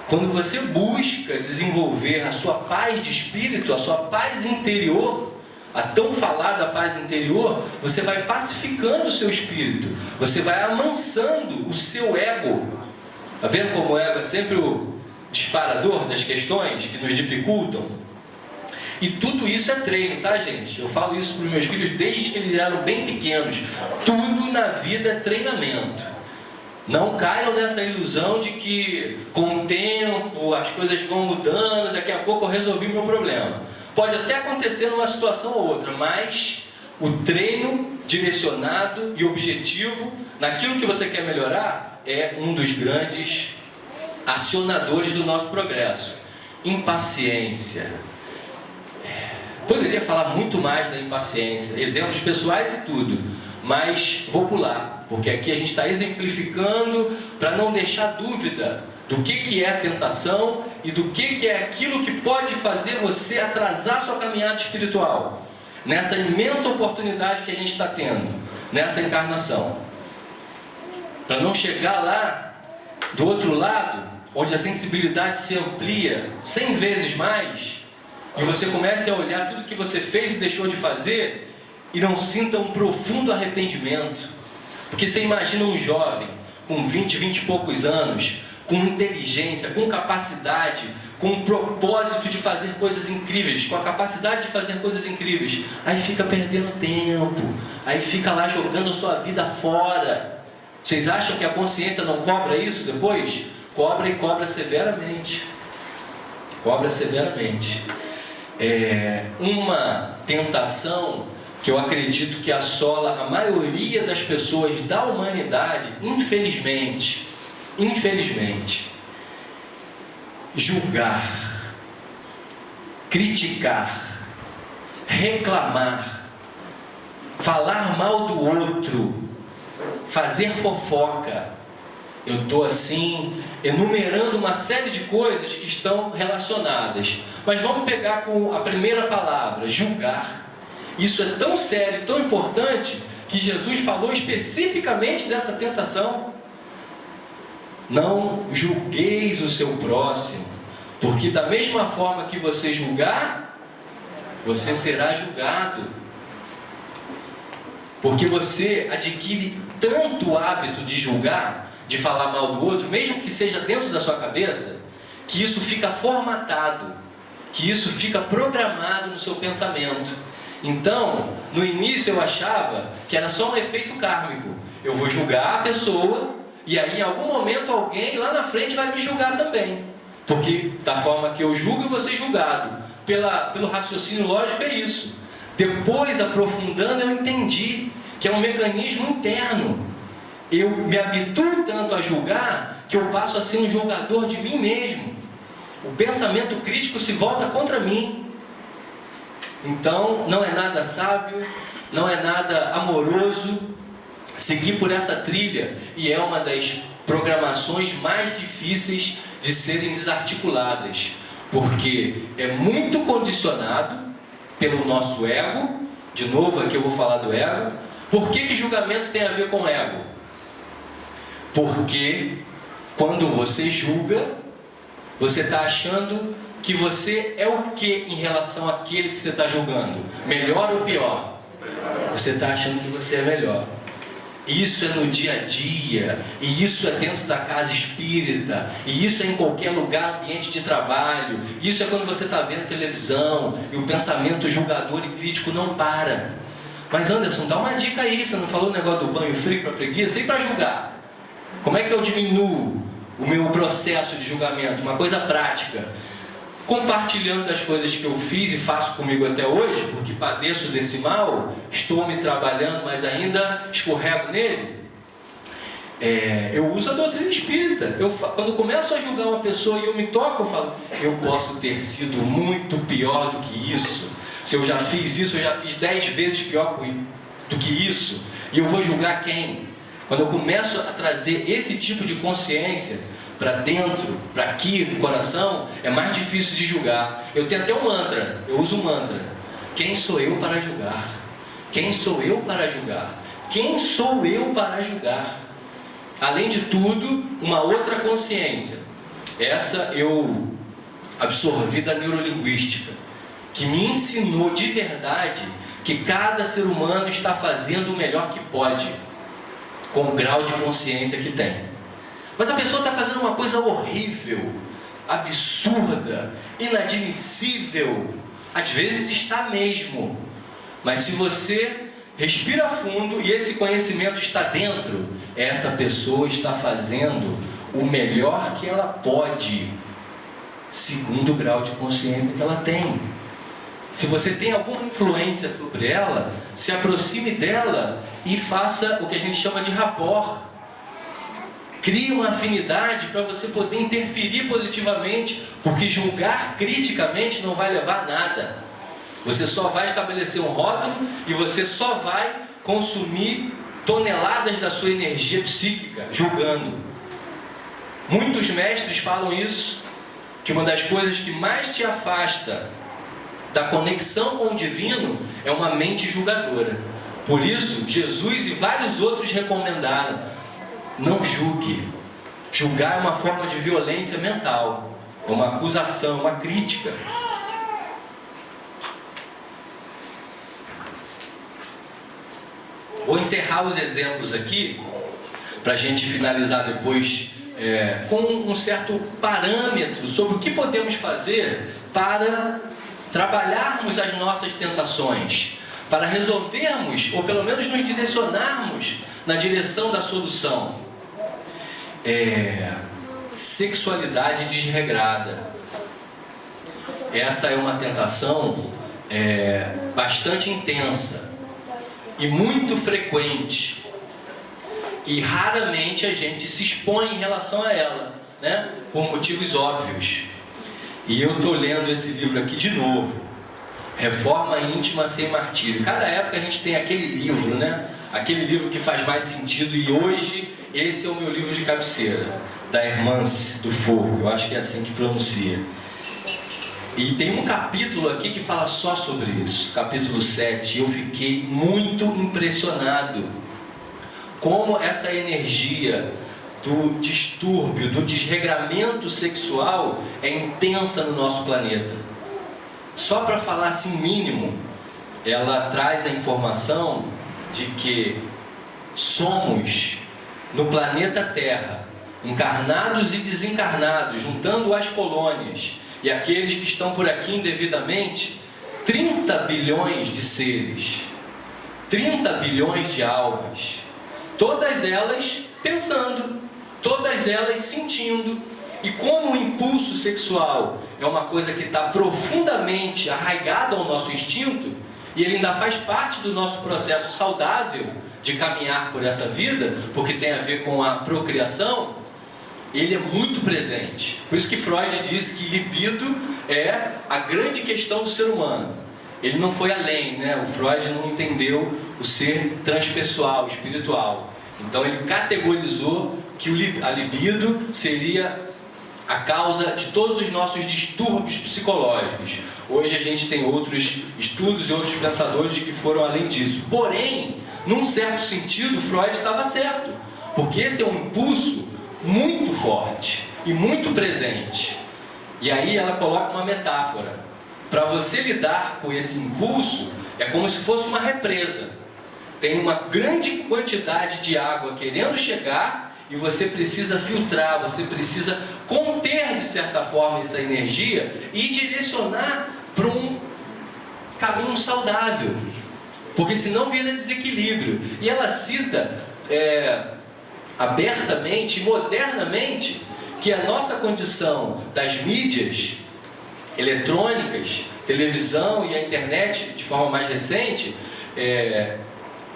Quando você busca desenvolver a sua paz de espírito, a sua paz interior, a tão falada paz interior, você vai pacificando o seu espírito, você vai amansando o seu ego. Está vendo como o ego é sempre o disparador das questões que nos dificultam? E tudo isso é treino, tá, gente? Eu falo isso para os meus filhos desde que eles eram bem pequenos. Tudo na vida é treinamento. Não caiam nessa ilusão de que com o tempo as coisas vão mudando, daqui a pouco eu resolvi meu problema. Pode até acontecer numa situação ou outra, mas o treino direcionado e objetivo naquilo que você quer melhorar é um dos grandes acionadores do nosso progresso. Impaciência. Poderia falar muito mais da impaciência, exemplos pessoais e tudo, mas vou pular, porque aqui a gente está exemplificando para não deixar dúvida do que é a tentação e do que é aquilo que pode fazer você atrasar sua caminhada espiritual, nessa imensa oportunidade que a gente está tendo, nessa encarnação. Para não chegar lá, do outro lado, onde a sensibilidade se amplia 100 vezes mais, e você comece a olhar tudo que você fez e deixou de fazer, e não sinta um profundo arrependimento. Porque você imagina um jovem, com 20 e poucos anos, com inteligência, com capacidade, com um propósito de fazer coisas incríveis, com a capacidade de fazer coisas incríveis, aí fica perdendo tempo, aí fica lá jogando a sua vida fora. Vocês acham que a consciência não cobra isso depois? Cobra, e cobra severamente. Cobra severamente. Uma tentação que eu acredito que assola a maioria das pessoas da humanidade, infelizmente, julgar, criticar, reclamar, falar mal do outro, fazer fofoca. Eu estou assim, enumerando uma série de coisas que estão relacionadas. Mas vamos pegar com a primeira palavra, julgar. Isso é tão sério, tão importante, que Jesus falou especificamente dessa tentação. Não julgueis o seu próximo, porque da mesma forma que você julgar, você será julgado. Porque você adquire tanto o hábito de julgar, de falar mal do outro, mesmo que seja dentro da sua cabeça, que isso fica formatado, que isso fica programado no seu pensamento. Então, no início eu achava que era só um efeito kármico. Eu vou julgar a pessoa, e aí em algum momento alguém lá na frente vai me julgar também. Porque da forma que eu julgo, eu vou ser julgado. Pelo raciocínio lógico é isso. Depois, aprofundando, eu entendi que é um mecanismo interno. Eu me habituo tanto a julgar que eu passo a ser um julgador de mim mesmo. O pensamento crítico se volta contra mim. Então, não é nada sábio, não é nada amoroso seguir por essa trilha, e é uma das programações mais difíceis de serem desarticuladas, porque é muito condicionado pelo nosso ego. De novo, aqui eu vou falar do ego. Por que julgamento tem a ver com ego? Porque quando você julga, você está achando que você é o que em relação àquele que você está julgando? Melhor ou pior? Você está achando que você é melhor. Isso é no dia a dia, e isso é dentro da casa espírita, e isso é em qualquer lugar, ambiente de trabalho. Isso é quando você está vendo televisão e o pensamento julgador e crítico não para. Mas Anderson, dá uma dica aí, você não falou o negócio do banho frio para preguiça? E para julgar? Como é que eu diminuo o meu processo de julgamento? Uma coisa prática. Compartilhando das coisas que eu fiz e faço comigo até hoje, porque padeço desse mal, estou me trabalhando, mas ainda escorrego nele. Eu uso a doutrina espírita. Quando eu começo a julgar uma pessoa e eu me toco, eu falo, eu posso ter sido muito pior do que isso. Se eu já fiz isso, eu já fiz 10 vezes pior do que isso. E eu vou julgar quem? Quando eu começo a trazer esse tipo de consciência para dentro, para aqui no coração, é mais difícil de julgar. Eu tenho até um mantra, eu uso um mantra. Quem sou eu para julgar? Quem sou eu para julgar? Quem sou eu para julgar? Além de tudo, uma outra consciência. Essa eu absorvi da neurolinguística, que me ensinou de verdade que cada ser humano está fazendo o melhor que pode, com o grau de consciência que tem. Mas a pessoa está fazendo uma coisa horrível, absurda, inadmissível. Às vezes está mesmo. Mas se você respira fundo e esse conhecimento está dentro, essa pessoa está fazendo o melhor que ela pode, segundo o grau de consciência que ela tem. Se você tem alguma influência sobre ela, se aproxime dela e faça o que a gente chama de rapport. Crie uma afinidade para você poder interferir positivamente, porque julgar criticamente não vai levar a nada. Você só vai estabelecer um rótulo e você só vai consumir toneladas da sua energia psíquica, julgando. Muitos mestres falam isso, que uma das coisas que mais te afasta da conexão com o divino é uma mente julgadora. Por isso, Jesus e vários outros recomendaram: não julgue. Julgar é uma forma de violência mental, é uma acusação, uma crítica. Vou encerrar os exemplos aqui, para a gente finalizar depois com um certo parâmetro sobre o que podemos fazer para trabalharmos as nossas tentações, para resolvermos, ou pelo menos nos direcionarmos na direção da solução. Sexualidade desregrada. Essa é uma tentação bastante intensa e muito frequente. E raramente a gente se expõe em relação a ela, né? Por motivos óbvios. E eu estou lendo esse livro aqui de novo, Reforma Íntima Sem Martírio. Cada época a gente tem aquele livro, né? Aquele livro que faz mais sentido, e hoje esse é o meu livro de cabeceira, da Hermance do Fogo, eu acho que é assim que pronuncia. E tem um capítulo aqui que fala só sobre isso, capítulo 7, eu fiquei muito impressionado como essa energia do distúrbio, do desregramento sexual é intensa no nosso planeta. Só para falar assim mínimo, ela traz a informação de que somos, no planeta Terra, encarnados e desencarnados, juntando as colônias e aqueles que estão por aqui indevidamente, 30 bilhões de seres, 30 bilhões de almas, todas elas pensando, todas elas sentindo. E como o impulso sexual é uma coisa que está profundamente arraigada ao nosso instinto, e ele ainda faz parte do nosso processo saudável de caminhar por essa vida, porque tem a ver com a procriação, ele é muito presente. Por isso que Freud disse que libido é a grande questão do ser humano. Ele não foi além, né? O Freud não entendeu o ser transpessoal, espiritual. Então ele categorizou que a libido seria a causa de todos os nossos distúrbios psicológicos. Hoje a gente tem outros estudos e outros pensadores que foram além disso. Porém, num certo sentido, Freud estava certo, porque esse é um impulso muito forte e muito presente. E aí ela coloca uma metáfora. Para você lidar com esse impulso, é como se fosse uma represa. Tem uma grande quantidade de água querendo chegar e você precisa filtrar, você precisa conter de certa forma essa energia e direcionar para um caminho saudável, porque senão vira desequilíbrio. E ela cita abertamente, modernamente, que a nossa condição das mídias eletrônicas, televisão e a internet de forma mais recente,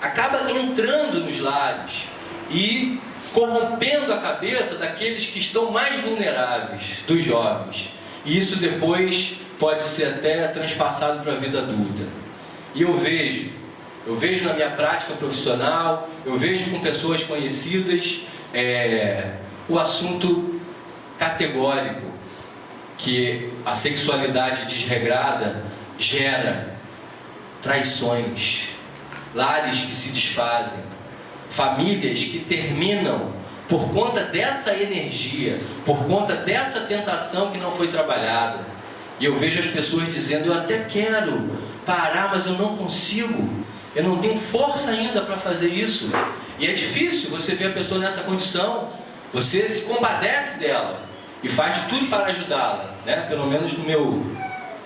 acaba entrando nos lares e corrompendo a cabeça daqueles que estão mais vulneráveis, dos jovens. E isso depois pode ser até transpassado para a vida adulta. E eu vejo na minha prática profissional, eu vejo com pessoas conhecidas o assunto categórico que a sexualidade desregrada gera traições, lares que se desfazem, famílias que terminam por conta dessa energia, por conta dessa tentação que não foi trabalhada. E eu vejo as pessoas dizendo, eu até quero parar, mas eu não consigo. Eu não tenho força ainda para fazer isso. E é difícil você ver a pessoa nessa condição. Você se compadece dela e faz de tudo para ajudá-la, né? Pelo menos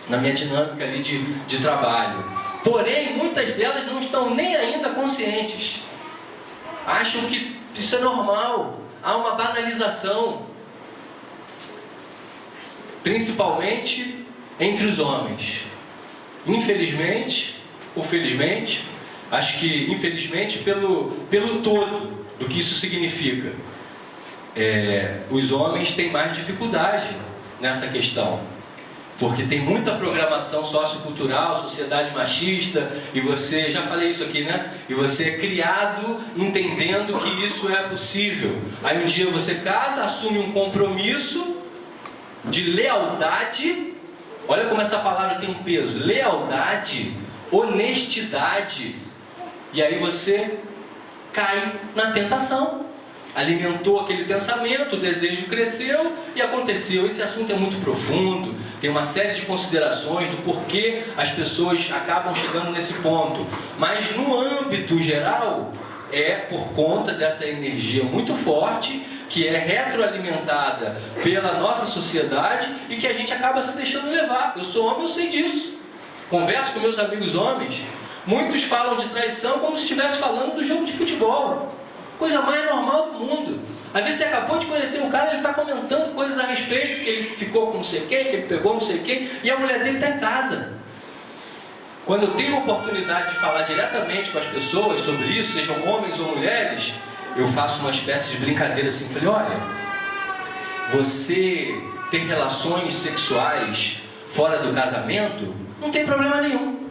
na minha dinâmica ali de trabalho. Porém, muitas delas não estão nem ainda conscientes. Acham que isso é normal. Há uma banalização. Principalmente entre os homens. Infelizmente, ou felizmente, acho que infelizmente pelo todo do que isso significa. Os homens têm mais dificuldade nessa questão. Porque tem muita programação sociocultural, sociedade machista, e você, já falei isso aqui, né? E você é criado entendendo que isso é possível. Aí um dia você casa, assume um compromisso de lealdade. Olha como essa palavra tem um peso. Lealdade, honestidade. E aí você cai na tentação. Alimentou aquele pensamento, o desejo cresceu e aconteceu. Esse assunto é muito profundo, tem uma série de considerações do porquê as pessoas acabam chegando nesse ponto. Mas no âmbito geral, é por conta dessa energia muito forte, que é retroalimentada pela nossa sociedade e que a gente acaba se deixando levar. Eu sou homem, eu sei disso. Converso com meus amigos homens, muitos falam de traição como se estivesse falando do jogo de futebol. Coisa mais normal do mundo. Às vezes você acabou de conhecer um cara, ele está comentando coisas a respeito, que ele ficou com não sei quem, que ele pegou não sei quem, e a mulher dele está em casa. Quando eu tenho a oportunidade de falar diretamente com as pessoas sobre isso, sejam homens ou mulheres, eu faço uma espécie de brincadeira assim, falei, olha, você ter relações sexuais fora do casamento, não tem problema nenhum.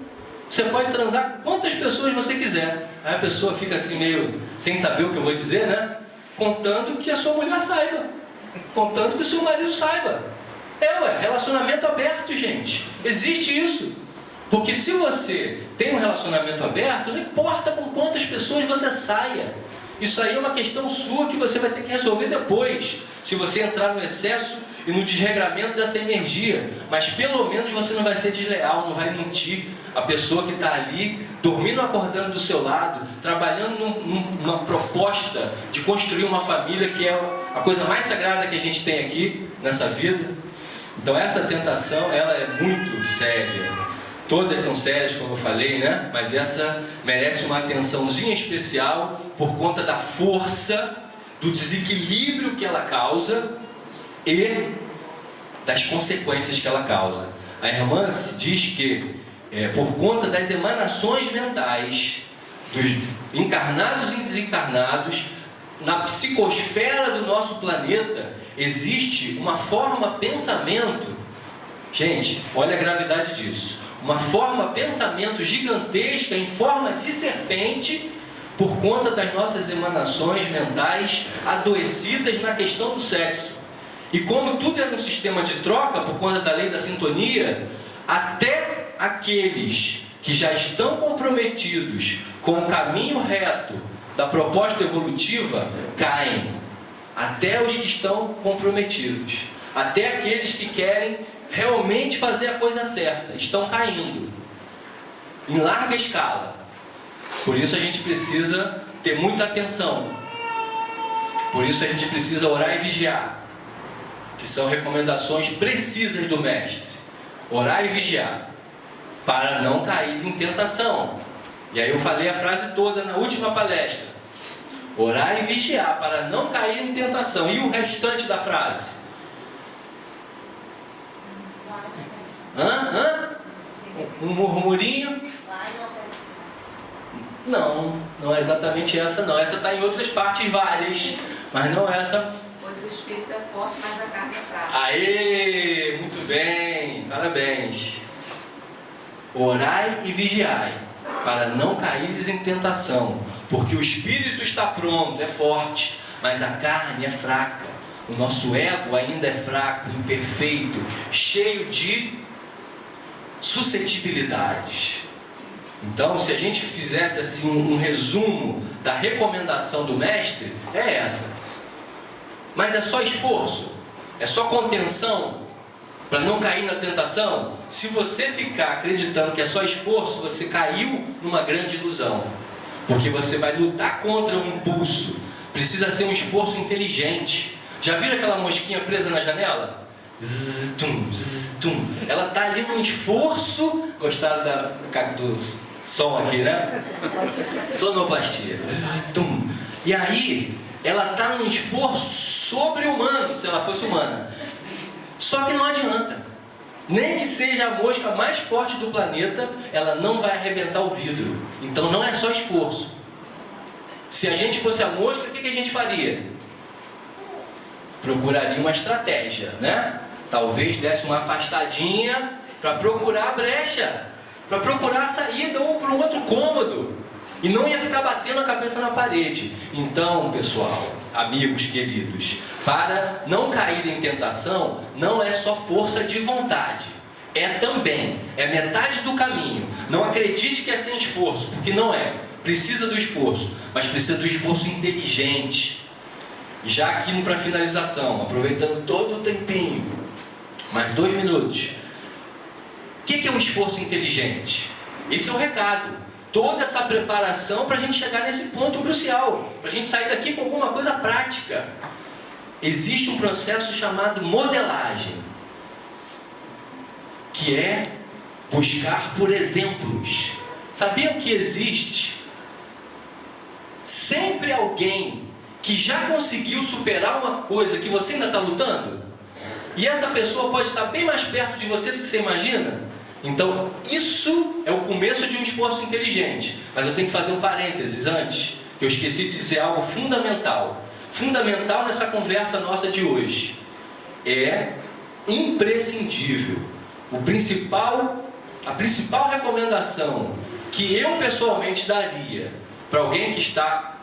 Você pode transar com quantas pessoas você quiser. Aí a pessoa fica assim meio sem saber o que eu vou dizer, né? Contanto que a sua mulher saiba. Contanto que o seu marido saiba. Relacionamento aberto, gente. Existe isso. Porque se você tem um relacionamento aberto, não importa com quantas pessoas você saia. Isso aí é uma questão sua que você vai ter que resolver depois. Se você entrar no excesso e no desregramento dessa energia. Mas pelo menos você não vai ser desleal, não vai mentir. A pessoa que está ali, dormindo, acordando do seu lado, trabalhando numa proposta de construir uma família, que é a coisa mais sagrada que a gente tem aqui nessa vida. Então essa tentação, ela é muito séria. Todas são sérias, como eu falei, né? Mas essa merece uma atençãozinha especial por conta da força, do desequilíbrio que ela causa e das consequências que ela causa. A irmã diz que por conta das emanações mentais dos encarnados e desencarnados, na psicosfera do nosso planeta existe uma forma pensamento, gente, olha a gravidade disso, uma forma pensamento gigantesca em forma de serpente, por conta das nossas emanações mentais adoecidas na questão do sexo. E como tudo é um sistema de troca, por conta da lei da sintonia, até aqueles que já estão comprometidos com o caminho reto da proposta evolutiva caem. Até os que estão comprometidos, até aqueles que querem realmente fazer a coisa certa, estão caindo em larga escala. Por isso a gente precisa ter muita atenção. Por isso a gente precisa orar e vigiar, que são recomendações precisas do Mestre. Orar e vigiar, para não cair em tentação. E aí eu falei a frase toda na última palestra. Orar e vigiar, para não cair em tentação. E o restante da frase? Um murmurinho? Não é exatamente essa não. Essa está em outras partes várias, mas não essa. Pois o espírito é forte, mas a carne é fraca. Aê, muito bem, parabéns. Orai e vigiai, para não caíres em tentação, porque o espírito está pronto, é forte, mas a carne é fraca. O nosso ego ainda é fraco, imperfeito, cheio de suscetibilidades. Então, se a gente fizesse assim um resumo da recomendação do Mestre, é essa. Mas é só esforço? É só contenção? para não cair na tentação? Se você ficar acreditando que é só esforço, você caiu numa grande ilusão. Porque você vai lutar contra o impulso. Precisa ser um esforço inteligente. Já viram aquela mosquinha presa na janela? Zzz, tum, zzz, tum. Ela está ali num esforço. Gostaram do som aqui, né? Sonoplastia. Zzz, tum. E aí, ela está num esforço sobre-humano, se ela fosse humana. Só que não adianta. Nem que seja a mosca mais forte do planeta, ela não vai arrebentar o vidro. Então não é só esforço. Se a gente fosse a mosca, o que a gente faria? Procuraria uma estratégia, né? Talvez desse uma afastadinha para procurar a brecha, para procurar a saída ou para um outro cômodo. E não ia ficar batendo a cabeça na parede. Então, pessoal, amigos queridos, para não cair em tentação, não é só força de vontade. É também, é metade do caminho. Não acredite que é sem esforço, porque não é. Precisa do esforço, mas precisa do esforço inteligente. Já aqui para finalização, aproveitando todo o tempinho, mais 2 minutos. O que é o esforço inteligente? Esse é o recado. Toda essa preparação para a gente chegar nesse ponto crucial, para a gente sair daqui com alguma coisa prática. Existe um processo chamado modelagem, que é buscar por exemplos. Sabiam que existe sempre alguém que já conseguiu superar uma coisa que você ainda está lutando? E essa pessoa pode estar bem mais perto de você do que você imagina? Então, isso é o começo de um esforço inteligente. Mas eu tenho que fazer um parênteses antes, que eu esqueci de dizer algo fundamental. Fundamental nessa conversa nossa de hoje. É imprescindível. A principal recomendação que eu pessoalmente daria para alguém que está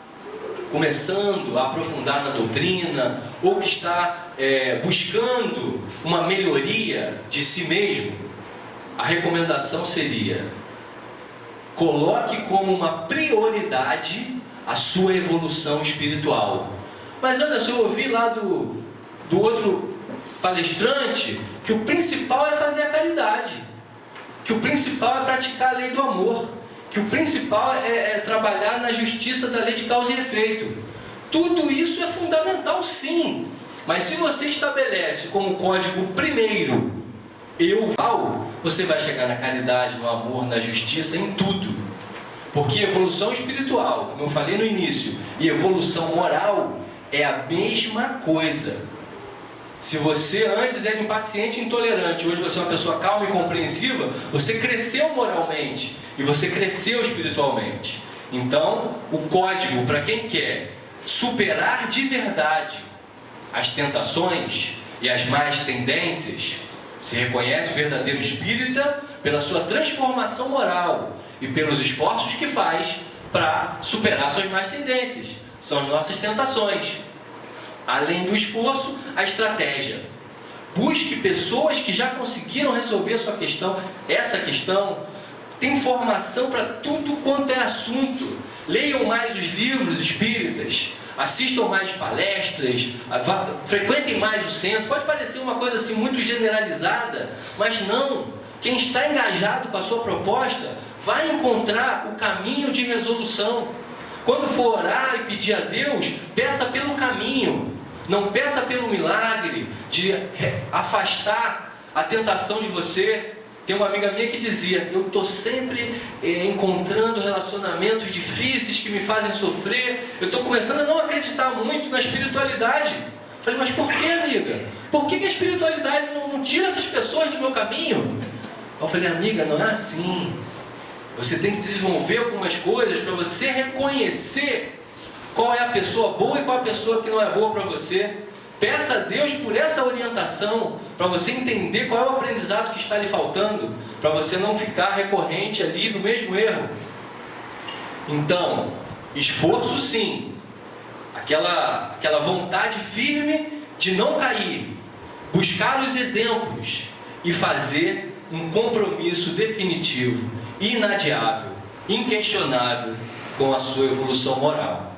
começando a aprofundar na doutrina, ou que está buscando uma melhoria de si mesmo, a recomendação seria: coloque como uma prioridade a sua evolução espiritual. Mas Anderson, eu ouvi lá do outro palestrante que o principal é fazer a caridade, que o principal é praticar a lei do amor, que o principal é trabalhar na justiça da lei de causa e efeito. Tudo isso é fundamental, sim. Mas se você estabelece como código primeiro você vai chegar na caridade, no amor, na justiça, em tudo. Porque evolução espiritual, como eu falei no início, e evolução moral é a mesma coisa. Se você antes era impaciente e intolerante, hoje você é uma pessoa calma e compreensiva, você cresceu moralmente e você cresceu espiritualmente. Então, o código para quem quer superar de verdade as tentações e as más tendências, se reconhece o verdadeiro espírita pela sua transformação moral e pelos esforços que faz para superar suas más tendências. São as nossas tentações. Além do esforço, a estratégia. Busque pessoas que já conseguiram resolver sua questão. Essa questão tem formação para tudo quanto é assunto. Leiam mais os livros espíritas, assistam mais palestras, frequentem mais o centro. Pode parecer uma coisa assim muito generalizada, mas não. Quem está engajado com a sua proposta vai encontrar o caminho de resolução. Quando for orar e pedir a Deus, peça pelo caminho, não peça pelo milagre de afastar a tentação de você. Tem uma amiga minha que dizia: eu estou sempre encontrando relacionamentos difíceis que me fazem sofrer, eu estou começando a não acreditar muito na espiritualidade. Eu falei: mas por que, amiga? Por que a espiritualidade não tira essas pessoas do meu caminho? Eu falei: amiga, não é assim. Você tem que desenvolver algumas coisas para você reconhecer qual é a pessoa boa e qual é a pessoa que não é boa para você. Peça a Deus por essa orientação, para você entender qual é o aprendizado que está lhe faltando, para você não ficar recorrente ali no mesmo erro. Então, esforço sim, aquela vontade firme de não cair, buscar os exemplos e fazer um compromisso definitivo, inadiável, inquestionável com a sua evolução moral.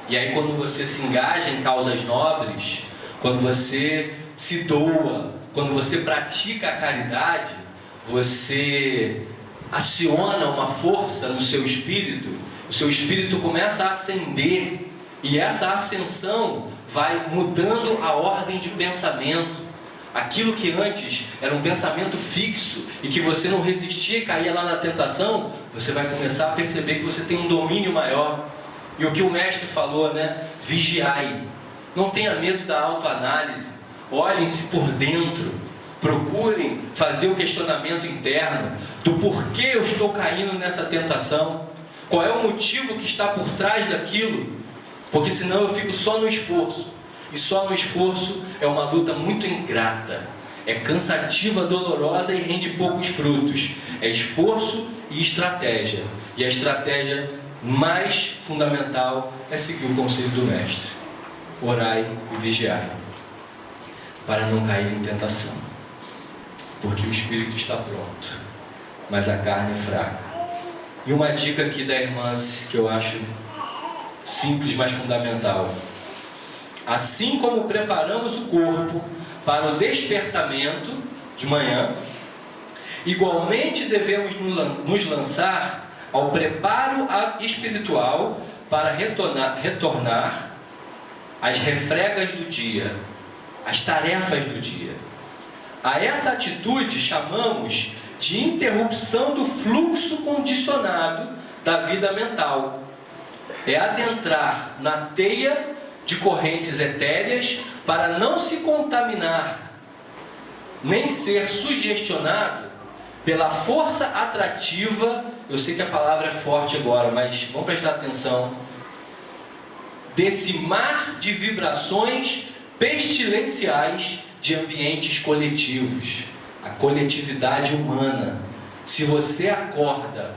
E aí, quando você se engaja em causas nobres, quando você se doa, quando você pratica a caridade, você aciona uma força no seu espírito, o seu espírito começa a ascender, e essa ascensão vai mudando a ordem de pensamento. Aquilo que antes era um pensamento fixo e que você não resistia e caía lá na tentação, você vai começar a perceber que você tem um domínio maior. E o que o mestre falou, né? Vigiai. Não tenha medo da autoanálise. Olhem-se por dentro. Procurem fazer o questionamento interno do porquê eu estou caindo nessa tentação. Qual é o motivo que está por trás daquilo? Porque senão eu fico só no esforço. E só no esforço é uma luta muito ingrata. É cansativa, dolorosa e rende poucos frutos. É esforço e estratégia. E a estratégia mais fundamental é seguir o conselho do mestre. Orai e vigiai, para não cair em tentação. Porque o espírito está pronto, mas a carne é fraca. E uma dica aqui da irmã, que eu acho simples, mas fundamental. Assim como preparamos o corpo para o despertamento de manhã, igualmente devemos nos lançar ao preparo espiritual para retornar às refregas do dia, às tarefas do dia. A essa atitude chamamos de interrupção do fluxo condicionado da vida mental. É adentrar na teia de correntes etéreas para não se contaminar, nem ser sugestionado pela força atrativa. Eu sei que a palavra é forte agora, mas vamos prestar atenção. Desse mar de vibrações pestilenciais de ambientes coletivos, a coletividade humana. Se você acorda,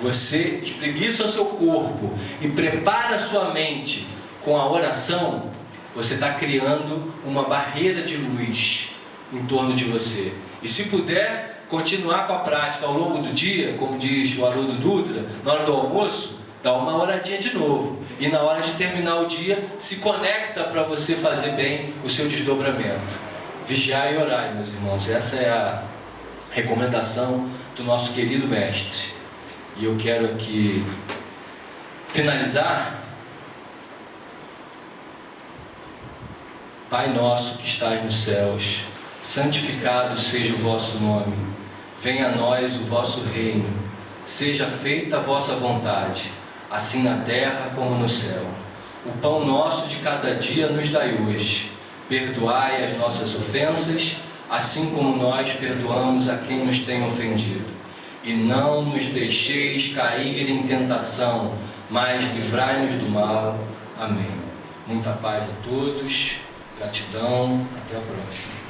você espreguiça o seu corpo e prepara a sua mente com a oração, você está criando uma barreira de luz em torno de você. E se puder continuar com a prática ao longo do dia, como diz o Haroldo Dutra, na hora do almoço, dá uma oradinha de novo. E na hora de terminar o dia, se conecta para você fazer bem o seu desdobramento. Vigiai e orai, meus irmãos. Essa é a recomendação do nosso querido mestre. E eu quero aqui finalizar. Pai nosso que estás nos céus, santificado seja o vosso nome. Venha a nós o vosso reino. Seja feita a vossa vontade, assim na terra como no céu. O pão nosso de cada dia nos dai hoje. Perdoai as nossas ofensas, assim como nós perdoamos a quem nos tem ofendido. E não nos deixeis cair em tentação, mas livrai-nos do mal. Amém. Muita paz a todos. Gratidão. Até a próxima.